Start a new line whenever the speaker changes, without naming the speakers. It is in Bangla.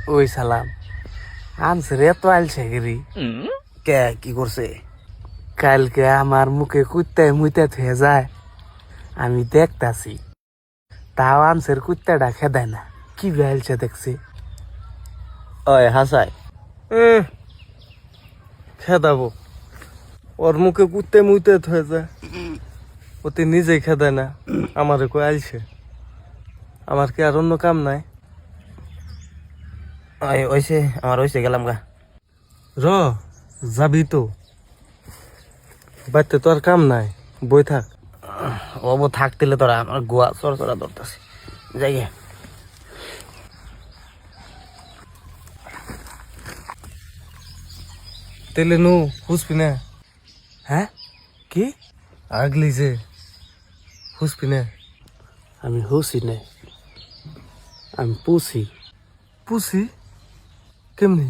ওই সালাম আনছে রে তো আলছে গিরি
কে কি করছে?
কালকে আমার মুখে কুত্তায় মুইতে থুয়ে যায় আমি দেখতাছি তাও আনছের কুত্তাটা খেদায় না কি বেলছে দেখছি
ওই হাসাই
খেদাবো ওর মুখে কুত্তে মুইতে হয়ে যায় ওতে নিজেই খেদায় না আমারে কই আইছে আমার কি আর অন্য কাম নাই
ওই ওইসে আমার ওইসে গেলাম গা।
র যাবি তো বাড়িতে তো আর কাম নাই বই থাক
ও থাকতেলে তোরা আমার গোয়া চড়চড়া ধরতেছে যাই গে।
তেলে নু হুসপি না
হ্যাঁ কি
আগলি যে হুসপি না
আমি হুসি নে আমি পুষি
পুষি কেমনি